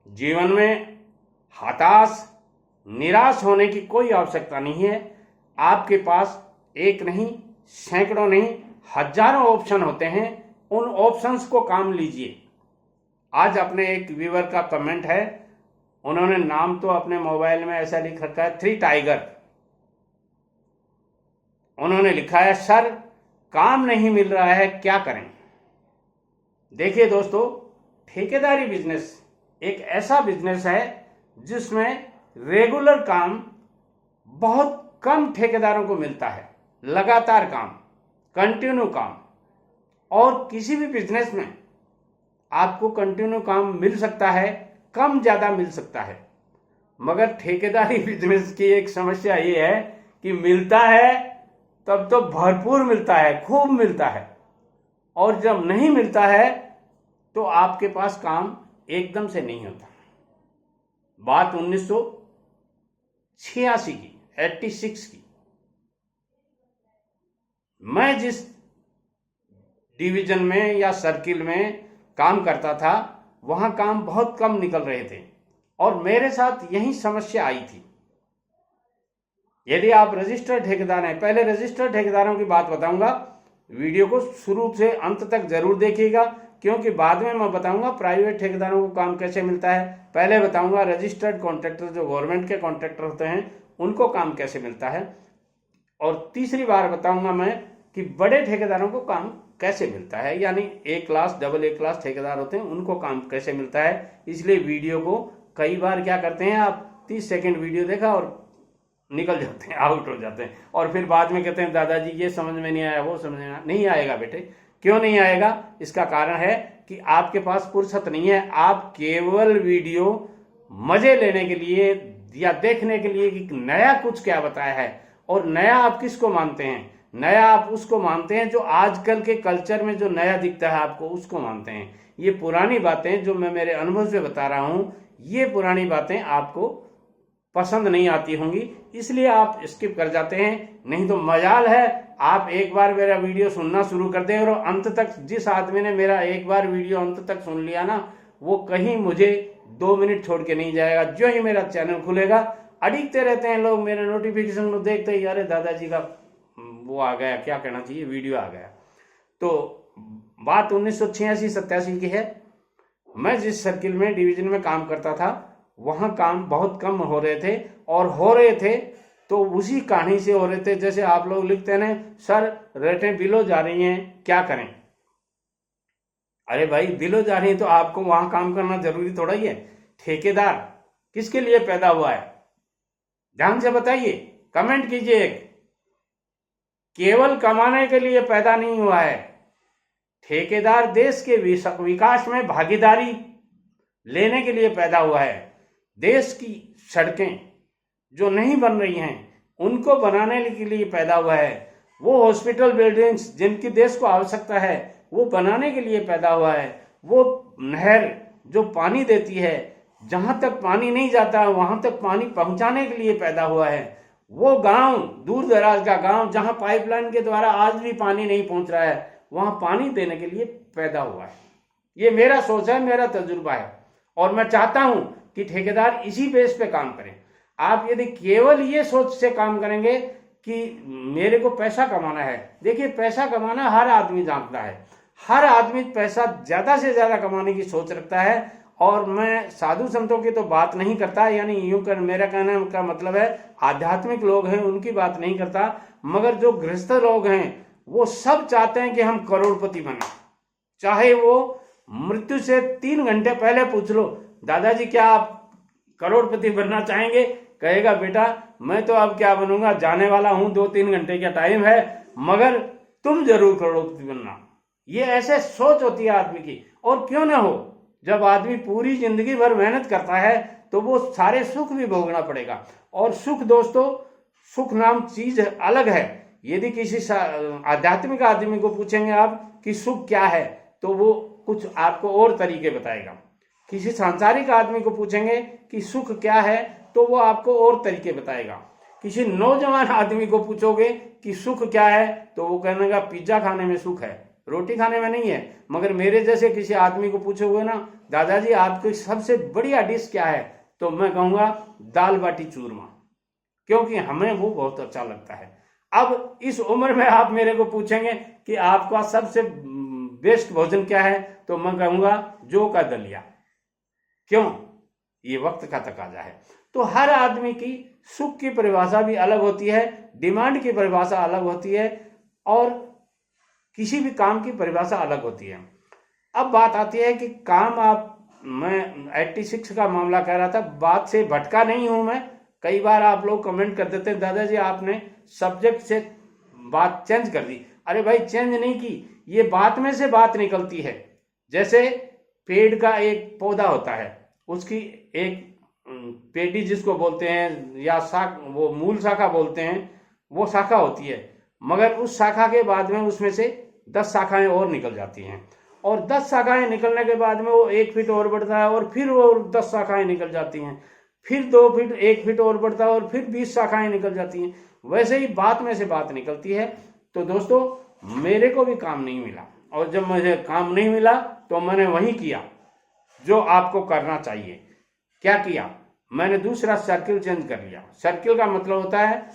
जीवन में हताश निराश होने की कोई आवश्यकता नहीं है। आपके पास एक नहीं, सैकड़ों नहीं, हजारों ऑप्शन होते हैं। उन ऑप्शंस को काम लीजिए। आज अपने एक व्यूअर का कमेंट है, उन्होंने नाम तो अपने मोबाइल में ऐसा लिख रखा है 3 टाइगर। उन्होंने लिखा है, सर काम नहीं मिल रहा है, क्या करें। देखिए दोस्तों, ठेकेदारी बिजनेस एक ऐसा बिजनेस है जिसमें रेगुलर काम बहुत कम ठेकेदारों को मिलता है। लगातार काम, कंटिन्यू काम। और किसी भी बिजनेस में आपको कंटिन्यू काम मिल सकता है, कम ज्यादा मिल सकता है। मगर ठेकेदारी बिजनेस की एक समस्या ये है कि मिलता है तब तो भरपूर मिलता है, खूब मिलता है, और जब नहीं मिलता है तो आपके पास काम एकदम से नहीं होता। बात 1986 की, 86 की। मैं जिस डिवीजन में या सर्किल में काम करता था वहां काम बहुत कम निकल रहे थे और मेरे साथ यही समस्या आई थी। यदि आप रजिस्टर्ड ठेकेदार हैं, पहले रजिस्टर्ड ठेकेदारों की बात बताऊंगा, वीडियो को शुरू से अंत तक जरूर देखिएगा, क्योंकि बाद में मैं बताऊंगा प्राइवेट ठेकेदारों को काम कैसे मिलता है। पहले बताऊंगा रजिस्टर्ड कॉन्ट्रैक्टर, जो गवर्नमेंट के कॉन्ट्रैक्टर होते हैं, उनको काम कैसे मिलता है। और तीसरी बार बताऊंगा मैं कि बड़े ठेकेदारों को काम कैसे मिलता है, यानी A क्लास, AA क्लास ठेकेदार होते हैं, उनको काम कैसे मिलता है। इसलिए वीडियो को कई बार क्या करते हैं आप, 30 सेकंड वीडियो देखा और निकल जाते हैं, आउट हो जाते हैं, और फिर बाद में कहते हैं दादाजी ये समझ में नहीं आया, वो समझ में नहीं आएगा। बेटे क्यों नहीं आएगा? इसका कारण है कि आपके पास फुर्सत नहीं है। आप केवल वीडियो मजे लेने के लिए या देखने के लिए कि नया कुछ क्या बताया है, और नया आप किसको मानते हैं? नया आप उसको मानते हैं जो आजकल के कल्चर में जो नया दिखता है आपको, उसको मानते हैं। ये पुरानी बातें जो मैं मेरे अनुभव से बता रहा हूं, ये पुरानी बातें आपको पसंद नहीं आती होंगी, इसलिए आप स्किप कर जाते हैं। नहीं तो मजाल है आप एक बार मेरा वीडियो सुनना शुरू कर दें और अंत तक, जिस आदमी ने मेरा एक बार वीडियो अंत तक सुन लिया ना, वो कहीं मुझे 2 मिनट छोड़ के नहीं जाएगा। जो ही मेरा चैनल खुलेगा, अड़िगते रहते हैं लोग, मेरे नोटिफिकेशन को देखते ही अरे दादाजी का वो आ गया, क्या कहना चाहिए, वीडियो आ गया। तो बात 1986-87 की है। मैं जिस सर्किल में, डिवीजन में काम करता था, वहां काम बहुत कम हो रहे थे, और हो रहे थे तो उसी कहानी से हो रहे थे जैसे आप लोग लिखते हैं, सर रेटें बिलो जा रही हैं, क्या करें। अरे भाई, बिलो जा रही है तो आपको वहां काम करना जरूरी थोड़ा ही है। ठेकेदार किसके लिए पैदा हुआ है? ध्यान से बताइए, कमेंट कीजिए। केवल कमाने के लिए पैदा नहीं हुआ है। ठेकेदार देश के विकास में भागीदारी लेने के लिए पैदा हुआ है। देश की सड़कें जो नहीं बन रही हैं, उनको बनाने के लिए पैदा हुआ है। वो हॉस्पिटल बिल्डिंग्स जिनकी देश को आवश्यकता है, वो बनाने के लिए पैदा हुआ है। वो नहर जो पानी देती है, जहां तक पानी नहीं जाता वहां तक पानी पहुंचाने के लिए पैदा हुआ है। वो गांव, दूर दराज का गांव जहां पाइपलाइन के द्वारा आज भी पानी नहीं पहुंच रहा है, वहां पानी देने के लिए पैदा हुआ है। ये मेरा सोच है, मेरा तजुर्बा है, और मैं चाहता हूं कि ठेकेदार इसी बेस पे काम करें। आप यदि केवल ये सोच से काम करेंगे कि मेरे को पैसा कमाना है, देखिए पैसा कमाना हर आदमी जानता है, हर आदमी पैसा ज्यादा से ज्यादा कमाने की सोच रखता है। और मैं साधु संतों की तो बात नहीं करता, यानी यूं कर, मेरा कहने का मतलब है आध्यात्मिक लोग हैं उनकी बात नहीं करता, मगर जो गृहस्थ लोग हैं वो सब चाहते हैं कि हम करोड़पति बने। चाहे वो मृत्यु से 3 घंटे पहले पूछ लो, दादाजी क्या आप करोड़पति बनना चाहेंगे? कहेगा बेटा मैं तो अब क्या बनूंगा, जाने वाला हूं, 2-3 घंटे का टाइम है, मगर तुम जरूर करोड़पति बनना। ये ऐसे सोच होती है आदमी की। और क्यों ना हो, जब आदमी पूरी जिंदगी भर मेहनत करता है तो वो सारे सुख भी भोगना पड़ेगा। और सुख दोस्तों, सुख नाम चीज अलग है। यदि किसी आध्यात्मिक आदमी को पूछेंगे आप कि सुख क्या है, तो वो कुछ आपको और तरीके बताएगा। किसी सांसारिक आदमी को पूछेंगे कि सुख क्या है, तो वो आपको और तरीके बताएगा। किसी नौजवान आदमी को पूछोगे कि सुख क्या है, तो वो कहने का पिज्जा खाने में सुख है, रोटी खाने में नहीं है। मगर मेरे जैसे किसी आदमी को पूछोगे ना दादाजी आपकी सबसे बढ़िया डिश क्या है, तो मैं कहूँगा दाल बाटी चूरमा, क्योंकि हमें वो बहुत अच्छा लगता है। अब इस उम्र में आप मेरे को पूछेंगे कि आपका सबसे बेस्ट भोजन क्या है, तो मैं कहूँगा जौ का दलिया। क्यों? ये वक्त का तकाजा है। तो हर आदमी की सुख की परिभाषा भी अलग होती है, डिमांड की परिभाषा अलग होती है, और किसी भी काम की परिभाषा अलग होती है। अब बात आती है कि काम मैं 86 का मामला कह रहा था, बात से भटका नहीं हूं मैं। कई बार आप लोग कमेंट कर देते हैं दादाजी आपने सब्जेक्ट से बात चेंज कर दी। अरे भाई चेंज नहीं की, ये बात में से बात निकलती है। जैसे पेड़ का एक पौधा होता है, उसकी एक पेटी जिसको बोलते हैं, या वो मूल शाखा बोलते हैं, वो शाखा होती है, मगर उस शाखा के बाद में उसमें से 10 शाखाएं और निकल जाती हैं, और 10 शाखाएं निकलने के बाद में वो 1 फीट और बढ़ता है, और फिर वो 10 शाखाएं निकल जाती हैं, फिर 2 फीट 1 फीट और बढ़ता है, और फिर 20 शाखाएं निकल जाती हैं। वैसे ही बात में से बात निकलती है। तो दोस्तों मेरे को भी काम नहीं मिला, और जब मुझे काम नहीं मिला तो मैंने वही किया जो आपको करना चाहिए। क्या किया? मैंने दूसरा सर्किल चेंज कर लिया। सर्किल का मतलब होता है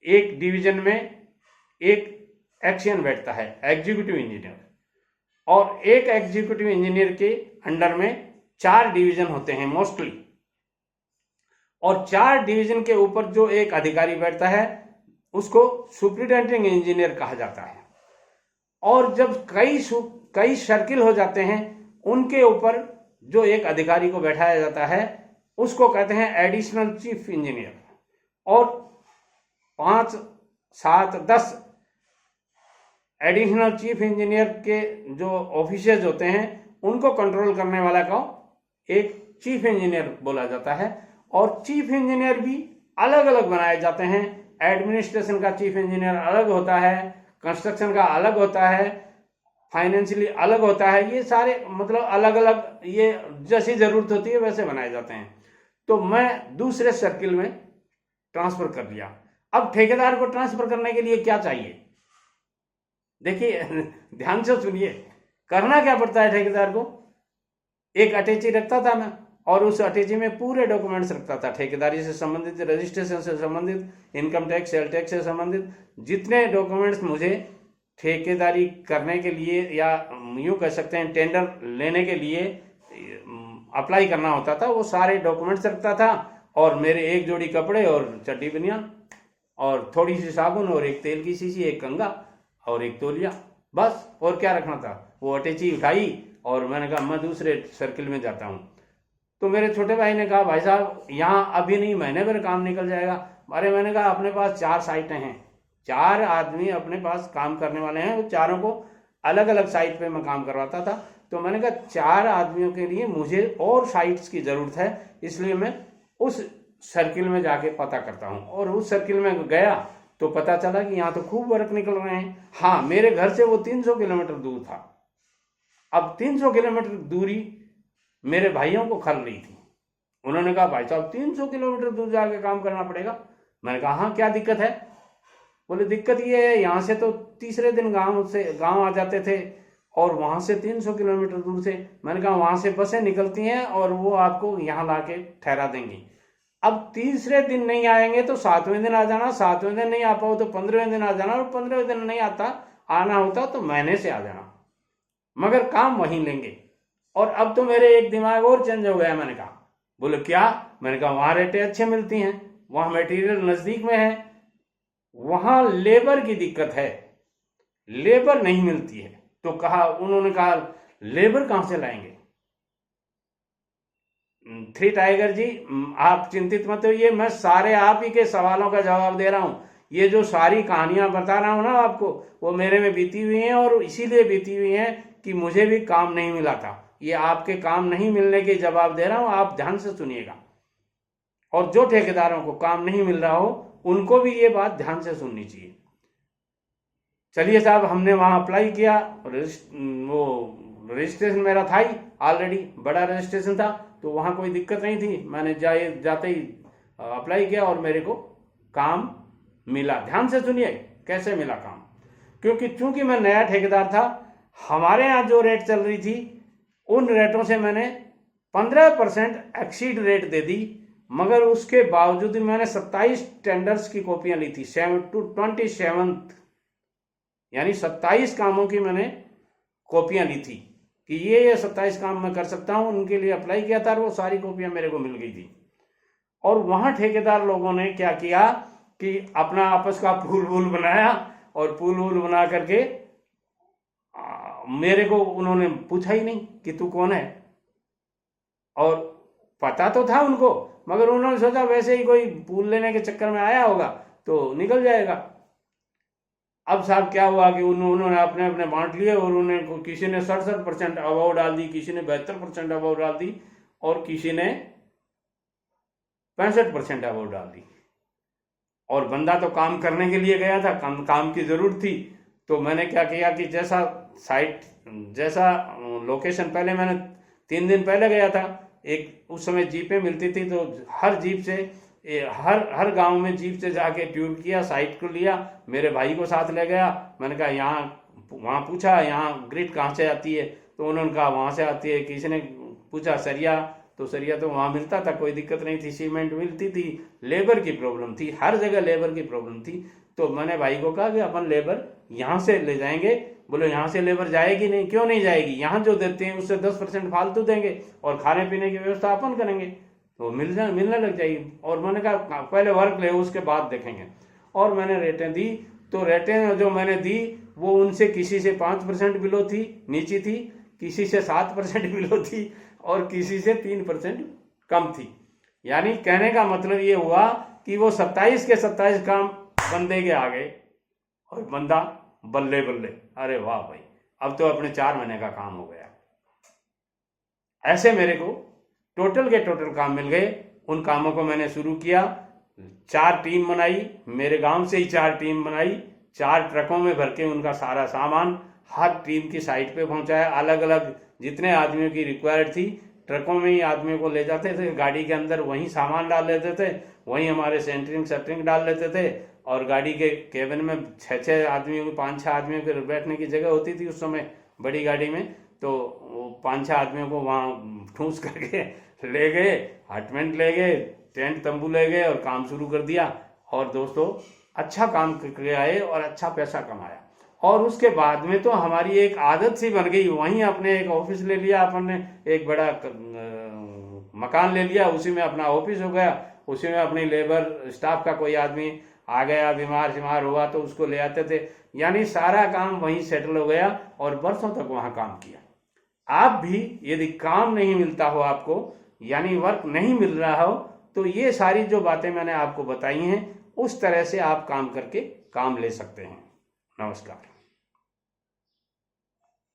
एक डिवीजन में एक एक्शन बैठता है, एग्जीक्यूटिव इंजीनियर, और एक एग्जीक्यूटिव इंजीनियर के अंडर में 4 डिवीजन होते हैं मोस्टली, और 4 डिवीजन के ऊपर जो एक अधिकारी बैठता है उसको सुपरिटेंडिंग इंजीनियर कहा जाता है। और जब कई सर्किल हो जाते हैं, उनके ऊपर जो एक अधिकारी को बैठाया जाता है उसको कहते हैं एडिशनल चीफ इंजीनियर। और 5, 7, 10 एडिशनल चीफ इंजीनियर के जो ऑफिसर्स होते हैं उनको कंट्रोल करने वाला को एक चीफ इंजीनियर बोला जाता है। और चीफ इंजीनियर भी अलग अलग बनाए जाते हैं। एडमिनिस्ट्रेशन का चीफ इंजीनियर अलग होता है, कंस्ट्रक्शन का अलग होता है, फाइनेंशियली अलग होता है। ये सारे मतलब अलग अलग, ये जैसी जरूरत होती है वैसे बनाए जाते हैं। तो मैं दूसरे सर्किल में ट्रांसफर कर लिया। अब ठेकेदार को ट्रांसफर करने के लिए क्या चाहिए, देखिए ध्यान से सुनिए। करना क्या पड़ता है ठेकेदार को? एक अटैची रखता था मैं, और उस अटैची में पूरे डॉक्यूमेंट्स रखता था, ठेकेदारी से संबंधित, रजिस्ट्रेशन से संबंधित, इनकम टैक्स, सेल टैक्स से संबंधित जितने डॉक्यूमेंट्स मुझे ठेकेदारी करने के लिए, या यूँ कह सकते हैं टेंडर लेने के लिए अप्लाई करना होता था, वो सारे डॉक्यूमेंट्स रखता था। और मेरे एक जोड़ी कपड़े और चड्डी बनियान और थोड़ी सी साबुन और एक तेल की शीशी, एक कंघा और एक तौलिया, बस। और क्या रखना था? वो अटैची उठाई और मैंने कहा मैं दूसरे सर्किल में जाता हूँ। तो मेरे छोटे भाई ने कहा भाई साहब यहाँ अभी नहीं, महीने भर काम निकल जाएगा। अरे मैंने कहा अपने पास 4 साइटें हैं, 4 आदमी अपने पास काम करने वाले हैं, वो चारों को अलग अलग साइट पे मैं काम करवाता था। तो मैंने कहा 4 आदमियों के लिए मुझे और साइट्स की ज़रूरत है, इसलिए मैं उस सर्किल में जाके पता करता हूँ। और उस सर्किल में गया तो पता चला कि यहाँ तो खूब वर्क निकल रहे हैं। हाँ, मेरे घर से वो 300 किलोमीटर दूर था। अब 300 किलोमीटर दूरी मेरे भाइयों को खल रही थी। उन्होंने कहा भाई साहब 300 किलोमीटर दूर जाके काम करना पड़ेगा। मैंने कहा हाँ क्या दिक्कत है? बोले दिक्कत ये है, यहाँ से तो तीसरे दिन गांव आ जाते थे, और वहाँ से 300 किलोमीटर दूर से। मैंने कहा वहाँ से बसें निकलती हैं और वो आपको यहाँ ला के ठहरा देंगी। अब तीसरे दिन नहीं आएंगे तो 7वें दिन आ जाना, 7वें दिन नहीं आ पाओ तो 15वें दिन आ जाना, और 15वें दिन नहीं आना होता तो महीने से आ जाना, मगर काम वहीं लेंगे। और अब तो मेरे एक दिमाग और चेंज हो गया। मैंने कहा, बोले क्या? मैंने कहा वहाँ रेटें अच्छे मिलती हैं, वहाँ मटेरियल नज़दीक में है, वहाँ लेबर की दिक्कत है, लेबर नहीं मिलती है। तो उन्होंने कहा लेबर कहाँ से लाएंगे? 3 टाइगर जी आप चिंतित मत होइए, मैं सारे आप ही के सवालों का जवाब दे रहा हूँ। ये जो सारी कहानियां बता रहा हूँ ना आपको, वो मेरे में बीती हुई हैं, और इसीलिए बीती हुई हैं कि मुझे भी काम नहीं मिला था। ये आपके काम नहीं मिलने के जवाब दे रहा हूँ, आप ध्यान से सुनिएगा। और जो ठेकेदारों को काम नहीं मिल रहा हो उनको भी ये बात ध्यान से सुननी चाहिए। चलिए साहब, हमने वहाँ अप्लाई किया, वो रजिस्ट्रेशन मेरा था ही ऑलरेडी, बड़ा रजिस्ट्रेशन था, तो वहाँ कोई दिक्कत नहीं थी। मैंने जाते ही अप्लाई किया और मेरे को काम मिला। ध्यान से सुनिए कैसे मिला काम, क्योंकि चूंकि मैं नया ठेकेदार था, हमारे यहाँ जो रेट चल रही थी उन रेटों से मैंने 15% एक्सीड रेट दे दी, मगर उसके बावजूद मैंने 27 टेंडर्स की कॉपियां ली थी, 27 यानी 27 कामों की मैंने कॉपियां ली थी कि ये 27 काम मैं कर सकता हूं, उनके लिए अप्लाई किया था और वो सारी कॉपियां मेरे को मिल गई थी। और वहां ठेकेदार लोगों ने क्या किया कि अपना आपस का पूल बनाया, और पूल बना करके मेरे को उन्होंने पूछा ही नहीं कि तू कौन है, और पता तो था उनको, मगर उन्होंने सोचा वैसे ही कोई पूल लेने के चक्कर में आया होगा तो निकल जाएगा। अब साहब क्या हुआ कि उन्होंने अपने अपने बांट लिए, और उन्हें किसी ने 67% अभाव डाल दी, किसी ने 72% अभाव डाल दी, और किसी ने 65% अभाव डाल दी। और बंदा तो काम करने के लिए गया था, काम की जरूरत थी। तो मैंने क्या किया कि जैसा लोकेशन, पहले मैंने 3 दिन पहले गया था, एक उस समय जीपें मिलती थी, तो हर जीप से हर गांव में जीप से जाके टूर किया, साइट को लिया, मेरे भाई को साथ ले गया। मैंने कहा वहाँ पूछा यहाँ ग्रिड कहाँ से आती है, तो उन्होंने कहा वहाँ से आती है। किसी ने पूछा सरिया, तो सरिया तो वहाँ मिलता था, कोई दिक्कत नहीं थी, सीमेंट मिलती थी। लेबर की प्रॉब्लम थी, हर जगह लेबर की प्रॉब्लम थी। तो मैंने भाई को कहा कि अपन लेबर यहाँ से ले जाएंगे। बोले यहाँ से लेबर जाएगी नहीं, क्यों नहीं जाएगी, यहाँ जो देते हैं उससे 10% फालतू देंगे और खाने पीने की व्यवस्था अपन करेंगे, तो मिलने लग जाएगी। और मैंने कहा पहले वर्क ले, उसके बाद देखेंगे। और मैंने रेटें दी, तो रेटें जो मैंने दी वो उनसे किसी से 5% बिलो थी, नीची थी, किसी से 7% बिलो थी, और किसी से 3% कम थी। यानी कहने का मतलब ये हुआ कि वो 27 के 27 काम बंदे के आ गए, और बंदा बल्ले बल्ले, अरे वाह भाई, अब तो अपने 4 महीने का काम हो गया। ऐसे मेरे को टोटल के टोटल काम मिल गए। उन कामों को मैंने शुरू किया, 4 टीम बनाई, मेरे गांव से ही 4 टीम बनाई, 4 ट्रकों में भर के उनका सारा सामान हर टीम की साइट पे पहुंचाया। अलग अलग जितने आदमियों की रिक्वायर्ड थी, ट्रकों में ही आदमियों को ले जाते थे, गाड़ी के अंदर वहीं सामान डाल लेते थे, वहीं हमारे सेंटरिंग डाल लेते थे, और गाड़ी के केबिन में 6-6 आदमियों की, 5-6 आदमियों के बैठने की जगह होती थी उस समय बड़ी गाड़ी में। तो 5-6 आदमियों को वहाँ ठूस करके ले गए, हटमेंट ले गए, टेंट तंबू ले गए, और काम शुरू कर दिया। और दोस्तों अच्छा काम करके आए और अच्छा पैसा कमाया। और उसके बाद में तो हमारी एक आदत सी बन गई, वहीं अपने एक ऑफिस ले लिया, अपन ने एक बड़ा मकान ले लिया, उसी में अपना ऑफिस हो गया, उसी में अपनी लेबर स्टाफ का कोई आदमी आ गया, बीमार हुआ तो उसको ले आते थे। यानी सारा काम वहीं सेटल हो गया, और बरसों तक वहां काम किया। आप भी यदि काम नहीं मिलता हो आपको, यानी वर्क नहीं मिल रहा हो, तो ये सारी जो बातें मैंने आपको बताई हैं, उस तरह से आप काम करके काम ले सकते हैं। नमस्कार।